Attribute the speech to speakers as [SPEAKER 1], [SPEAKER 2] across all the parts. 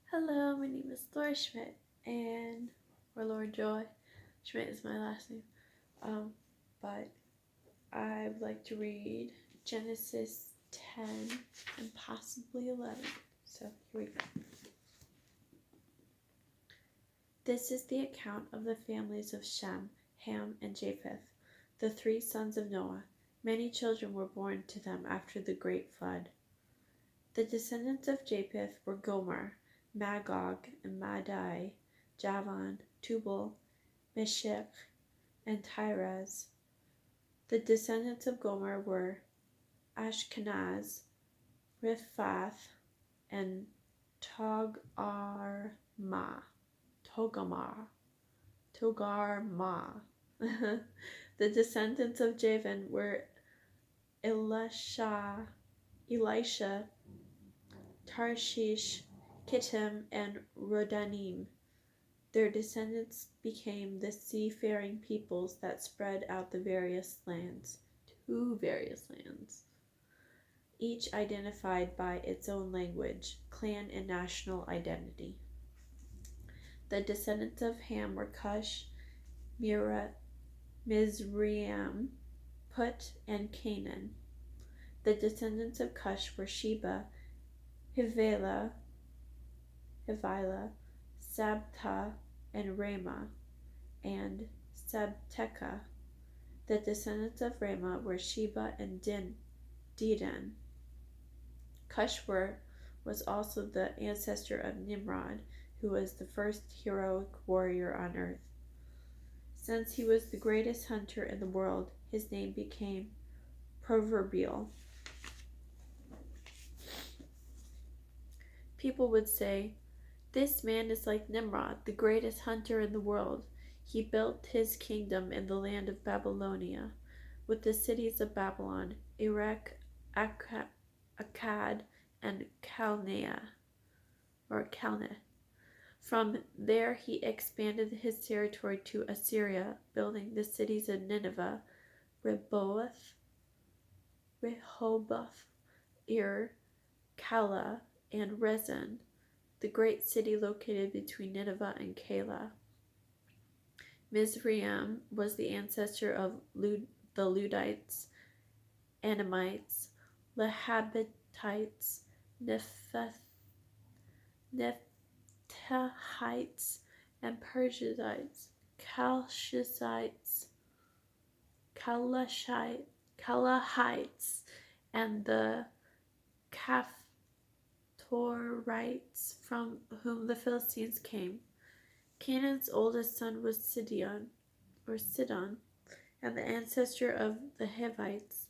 [SPEAKER 1] Hello, my name is Laura Schmidt, or Laura Joy. Schmidt is my last name. But I would like to read Genesis 10 and possibly 11. So here we go. This is the account of the families of Shem, Ham, and Japheth, the three sons of Noah. Many children were born to them after the great flood. The descendants of Japheth were Gomer, Magog, and Madai, Javan, Tubal, Meshech, and Tiras. The descendants of Gomer were Ashkenaz, Riphath, and Togarmah. Togarmah. The descendants of Javan were Elisha, Tarshish, Kittim, and Rodanim. Their descendants became the seafaring peoples that spread out to various lands, each identified by its own language, clan, and national identity. The descendants of Ham were Cush, Mizraim, Put, and Canaan. The descendants of Cush were Sheba, Havilah, Sabta, and Ramah, and Sabteca. The descendants of Ramah were Sheba and Dedan. Cush was also the ancestor of Nimrod, who was the first heroic warrior on earth. Since he was the greatest hunter in the world, his name became proverbial. People would say, "This man is like Nimrod, the greatest hunter in the world. He built his kingdom in the land of Babylonia, with the cities of Babylon, Erech, Akkad, and Calneh. From there he expanded his territory to Assyria, building the cities of Nineveh, Rehoboth, Calah, and Rezin, the great city located between Nineveh and Calah. Mizraim was the ancestor of the Ludites, Anamites, Lehabitites, Nephtalites, and Perizzites, Calahites, and the Caphtorites, from whom the Philistines came. Canaan's oldest son was Sidon, and the ancestor of the Hittites,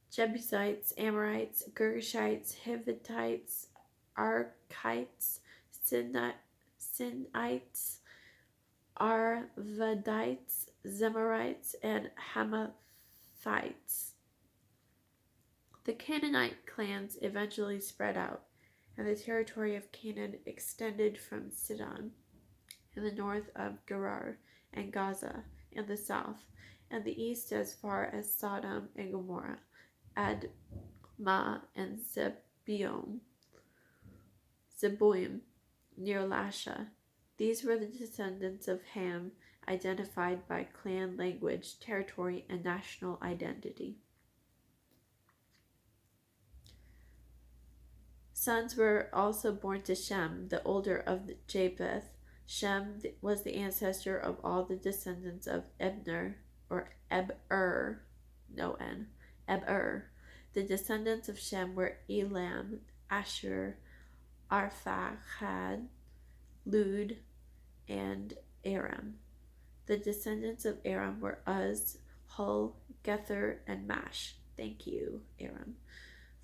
[SPEAKER 1] Jebusites, Amorites, Girgashites, Hivitites, Arkites, Sinites, Arvadites, Zemarites, and Hamathites. The Canaanite clans eventually spread out, and the territory of Canaan extended from Sidon in the north of Gerar and Gaza in the south, and the east as far as Sodom and Gomorrah, Admah, and Zeboim near Lasha. These were the descendants of Ham, identified by clan language, territory, and national identity. Sons were also born to Shem, the older of Japheth. Shem was the ancestor of all the descendants of Ebner, or Eber, no N, Eber. The descendants of Shem were Elam, Asher, Arphaxad, Lud, and Aram. The descendants of Aram were Uz, Hul, Gether, and Mash. Thank you, Aram,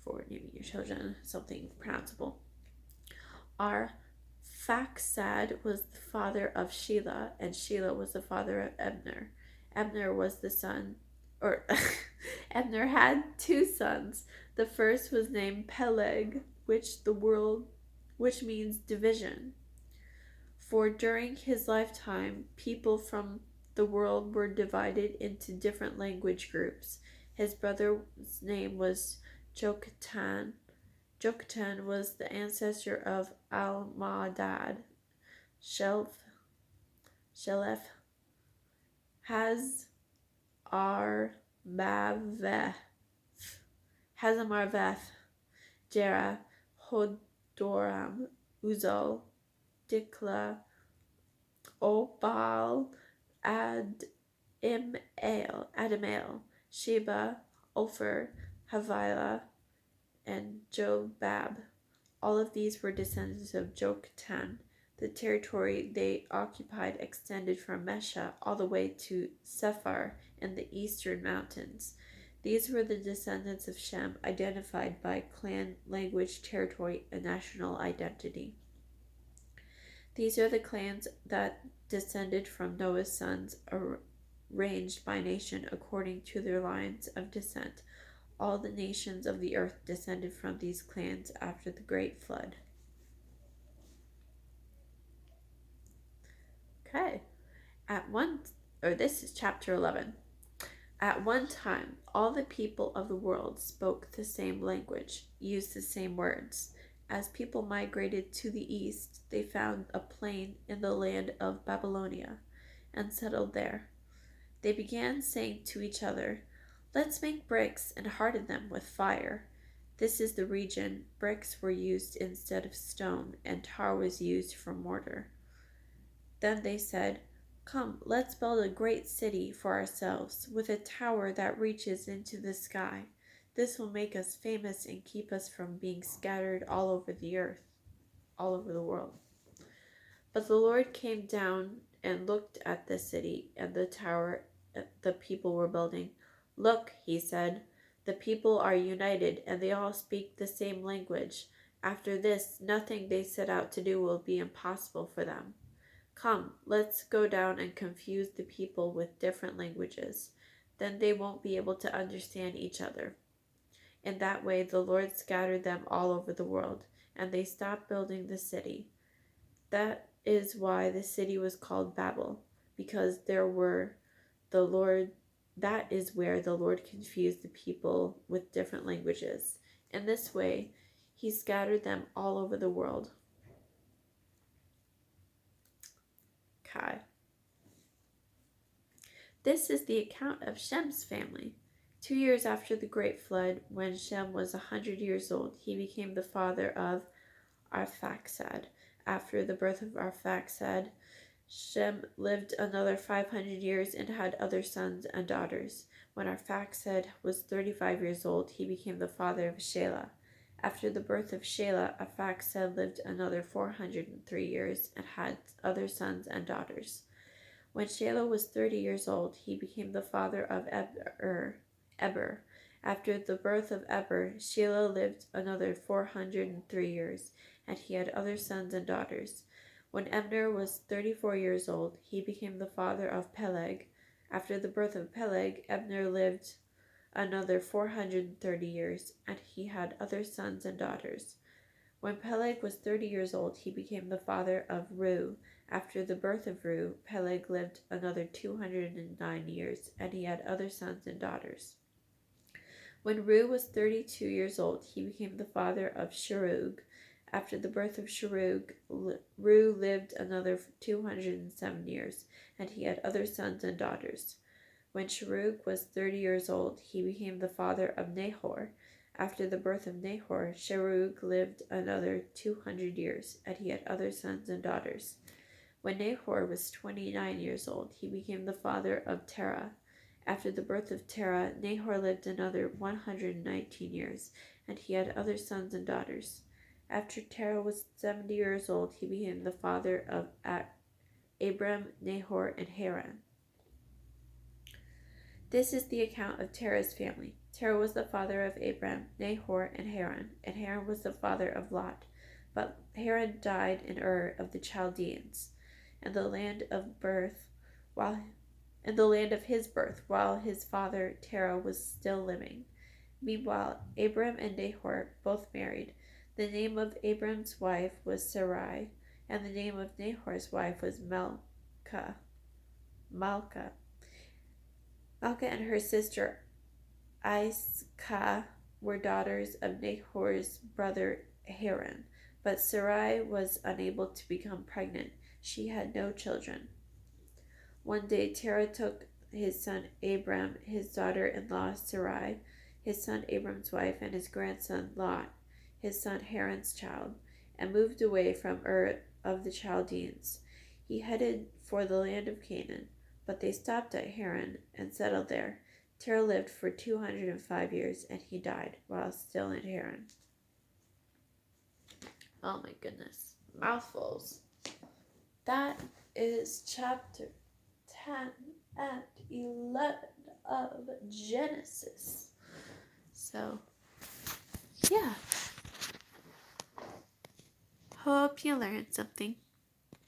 [SPEAKER 1] for naming your children something pronounceable. Arphaxad was the father of Shelah, and Shelah was the father of Ebner. Ebner had two sons. The first was named Peleg, which means division. For during his lifetime, people from the world were divided into different language groups. His brother's name was Joktan, Joktan was the ancestor of Almadad, Shelef, Hazarmaveth, Hazarmaveth, Jera, Hodoram, Uzal, Dikla, Obal, Adamael, Sheba, Ophir, Havilah, and Jobab. All of these were descendants of Joktan. The territory they occupied extended from Mesha all the way to Sephar in the eastern mountains. These were the descendants of Shem, identified by clan, language, territory, and national identity. These are the clans that descended from Noah's sons, arranged by nation according to their lines of descent. All the nations of the earth descended from these clans after the great flood. Okay. This is chapter 11. At one time, all the people of the world spoke the same language, used the same words. As people migrated to the east, they found a plain in the land of Babylonia and settled there. They began saying to each other, "Let's make bricks and harden them with fire." This is the region bricks were used instead of stone, and tar was used for mortar. Then they said, "Come, let's build a great city for ourselves, with a tower that reaches into the sky. This will make us famous and keep us from being scattered all over the earth, all over the world." But the Lord came down and looked at the city and the tower the people were building. "Look," he said, "the people are united and they all speak the same language. After this, nothing they set out to do will be impossible for them. Come, let's go down and confuse the people with different languages. Then they won't be able to understand each other." In that way, the Lord scattered them all over the world, and they stopped building the city. That is why the city was called Babel, because that is where the Lord confused the people with different languages. In this way, he scattered them all over the world. Okay. This is the account of Shem's family. 2 years after the great flood, when Shem was 100 years old, he became the father of Arphaxad. After the birth of Arphaxad, Shem lived another 500 years and had other sons and daughters. When Arphaxad was 35 years old, he became the father of Shelah. After the birth of Shelah, Arphaxad lived another 403 years and had other sons and daughters. When Shelah was 30 years old, he became the father of Eber. After the birth of Eber, Shelah lived another 403 years, and he had other sons and daughters. When Ebner was 34 years old, he became the father of Peleg. After the birth of Peleg, Ebner lived another 430 years, and he had other sons and daughters. When Peleg was 30 years old, he became the father of Reu. After the birth of Reu, Peleg lived another 209 years, and he had other sons and daughters. When Reu was 32 years old, he became the father of Sherug. After the birth of Sherug, Reu lived another 207 years, and he had other sons and daughters. When Sherug was 30 years old, he became the father of Nahor. After the birth of Nahor, Sherug lived another 200 years, and he had other sons and daughters. When Nahor was 29 years old, he became the father of Terah. After the birth of Terah, Nahor lived another 119 years, and he had other sons and daughters. After Terah was 70 years old, he became the father of Abram, Nahor, and Haran. This is the account of Terah's family. Terah was the father of Abram, Nahor, and Haran was the father of Lot. But Haran died in Ur of the Chaldeans, in the land of his birth, while his father Terah was still living. Meanwhile, Abram and Nahor both married. The name of Abram's wife was Sarai, and the name of Nahor's wife was Malka. Malka and her sister Iscah were daughters of Nahor's brother Haran, but Sarai was unable to become pregnant. She had no children. One day Terah took his son Abram, his daughter-in-law Sarai, his son Abram's wife, and his grandson Lot, his son Haran's child, and moved away from Ur of the Chaldeans. He headed for the land of Canaan, but they stopped at Haran and settled there. Terah lived for 205 years, and he died while still in Haran. Oh my goodness. Mouthfuls. That is chapter 10 and 11 of Genesis. So, yeah. Hope you learned something.